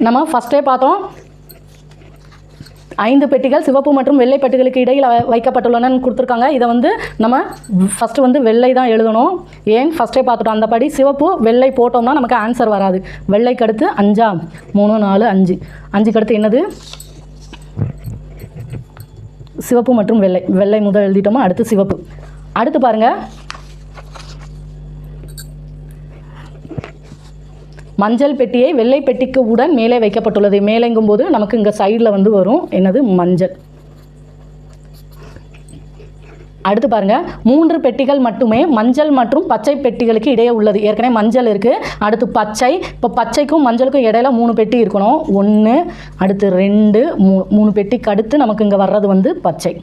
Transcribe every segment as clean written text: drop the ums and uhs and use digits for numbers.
நம்ம ஃபஸ்ட்டே பார்த்தோம் 5 பெட்டிகள் சிவப்பு மற்றும் வெள்ளை பெட்டிகளுக்கு இடையில் வைக்கப்பட்டுள்ளன கொடுத்துருக்காங்க. இதை வந்து நம்ம ஃபஸ்ட்டு வந்து வெள்ளை தான் எழுதணும். ஏன் ஃபஸ்ட்டே பார்த்துட்டோம். அந்த படி சிவப்பு வெள்ளை போட்டோம்னா நமக்கு ஆன்சர் வராது. வெள்ளைக்கு அடுத்து 5 3 4 5 5க்கு அடுத்து என்னது சிவப்பு மற்றும் வெள்ளை. வெள்ளை முதல் எழுதிட்டோமா, அடுத்து சிவப்பு. அடுத்து பாருங்கள், மஞ்சள் பெட்டியை வெள்ளை பெட்டிக்கு உடன் மேலே வைக்கப்பட்டுள்ளது. மேலேங்கும் போது நமக்கு இங்கே சைடில் வந்து வரும் என்னது மஞ்சள். அடுத்து பாருங்கள், 3 பெட்டிகள் மட்டுமே மஞ்சள் மற்றும் பச்சை பெட்டிகளுக்கு இடையே உள்ளது. ஏற்கனவே மஞ்சள் இருக்குது, அடுத்து பச்சை. இப்போ பச்சைக்கும் மஞ்சளுக்கும் இடையில 3 பெட்டி இருக்கணும். 1 அடுத்து 2 3 பெட்டிக்கு அடுத்து நமக்கு இங்கே வர்றது வந்து பச்சை.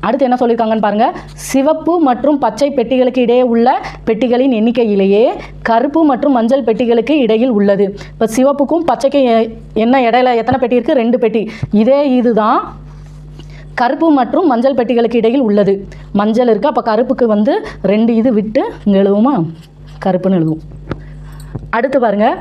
அடுத்து என்ன சொல்லியிருக்காங்கன்னு பாருங்கள், சிவப்பு மற்றும் பச்சை பெட்டிகளுக்கு இடையே உள்ள பெட்டிகளின் எண்ணிக்கையிலேயே கருப்பு மற்றும் மஞ்சள் பெட்டிகளுக்கு இடையில் உள்ளது. இப்போ சிவப்புக்கும் பச்சைக்கும் என்ன இடையில எத்தனை பெட்டி இருக்குது? 2 பெட்டி. இதே இதுதான் கருப்பு மற்றும் மஞ்சள் பெட்டிகளுக்கு இடையில் உள்ளது. மஞ்சள் இருக்குது, அப்போ கருப்புக்கு வந்து 2 இது விட்டு இங்கே எழுதுவோமா, கருப்புன்னு எழுதுவோம். அடுத்து பாருங்கள்,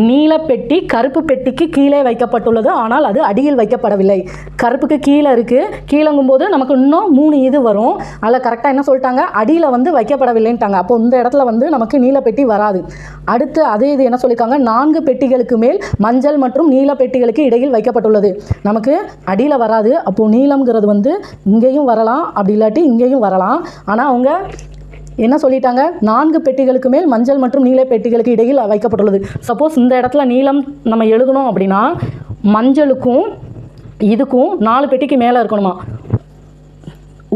நீலப்பெட்டி கருப்பு பெட்டிக்கு கீழே வைக்கப்பட்டுள்ளது, ஆனால் அது அடியில் வைக்கப்படவில்லை. கருப்புக்கு கீழே இருக்குது, கீழங்கும்போது நமக்கு இன்னும் 3 இது வரும். அதில் கரெக்டாக என்ன சொல்லிட்டாங்க, அடியில் வந்து வைக்கப்படவில்லைன்ட்டாங்க. அப்போ இந்த இடத்துல வந்து நமக்கு நீலப்பெட்டி வராது. அடுத்து அதே இது என்ன சொல்லியிருக்காங்க, 4 பெட்டிகளுக்கு மேல் மஞ்சள் மற்றும் நீல பெட்டிகளுக்கு இடையில் வைக்கப்பட்டுள்ளது. நமக்கு அடியில் வராது. அப்போது நீலம்ங்கிறது வந்து இங்கேயும் வரலாம், அப்படி இல்லாட்டி இங்கேயும் வரலாம். ஆனால் அவங்க என்ன சொல்லிட்டாங்க, 4 பெட்டிகளுக்கு மேல் மஞ்சள் மற்றும் நீல பெட்டிகளுக்கு இடையில் வைக்கப்பட்டுள்ளது. சப்போஸ் இந்த இடத்துல நீலம் நம்ம எழுதணும் அப்படின்னா மஞ்சளுக்கும் இதுக்கும் 4 பெட்டிக்கு மேலே இருக்கணுமா.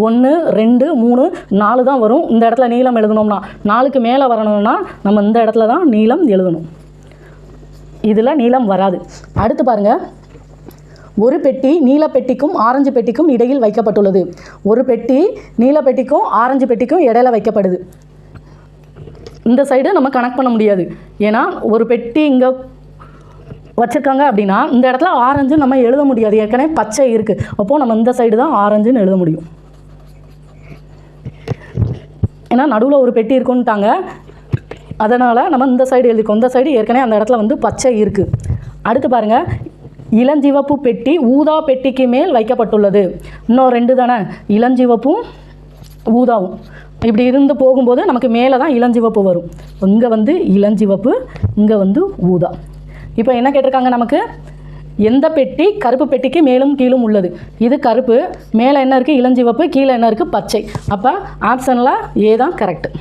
1 2 3 4 தான் வரும். இந்த இடத்துல நீலம் எழுதணும்னா 4க்கு மேலே வரணும்னா நம்ம இந்த இடத்துல தான் நீலம் எழுதணும். இதில் நீலம் வராது. அடுத்து பாருங்கள், ஒரு பெட்டி நீல பெட்டிக்கும் ஆரஞ்சு பெட்டிக்கும் இடையில் வைக்கப்பட்டுள்ளது. ஒரு பெட்டி நீல பெட்டிக்கும் ஆரஞ்சு பெட்டிக்கும் இடையில வைக்கப்படுது. இந்த சைடு நம்ம கனெக்ட் பண்ண முடியாது. ஏன்னா ஒரு பெட்டி இங்கே வச்சுருக்காங்க அப்படின்னா இந்த இடத்துல ஆரஞ்சு நம்ம எழுத முடியாது. ஏற்கனவே பச்சை இருக்குது. அப்போது நம்ம இந்த சைடு தான் ஆரஞ்சுன்னு எழுத முடியும். ஏன்னா நடுவில் ஒரு பெட்டி இருக்குன்ட்டாங்க, அதனால் நம்ம இந்த சைடு எழுதிக்கோம். இந்த சைடு ஏற்கனவே அந்த இடத்துல வந்து பச்சை இருக்குது. அடுத்து பாருங்கள், இளஞ்சிவப்பு பெட்டி ஊதா பெட்டிக்கு மேல் வைக்கப்பட்டுள்ளது. இன்னும் 2 தானே, இளஞ்சிவப்பும் ஊதாவும் இப்படி இருந்து போகும்போது நமக்கு மேலே தான் இளஞ்சிவப்பு வரும். இங்கே வந்து இளஞ்சிவப்பு, இங்கே வந்து ஊதா. இப்போ என்ன கேட்டிருக்காங்க, நமக்கு எந்த பெட்டி கருப்பு பெட்டிக்கு மேலும் கீழும் உள்ளது. இது கருப்பு, மேலே என்ன இருக்குது இளஞ்சிவப்பு, கீழே என்ன இருக்குது பச்சை. அப்போ ஆப்ஷனில் ஏ தான் கரெக்டு.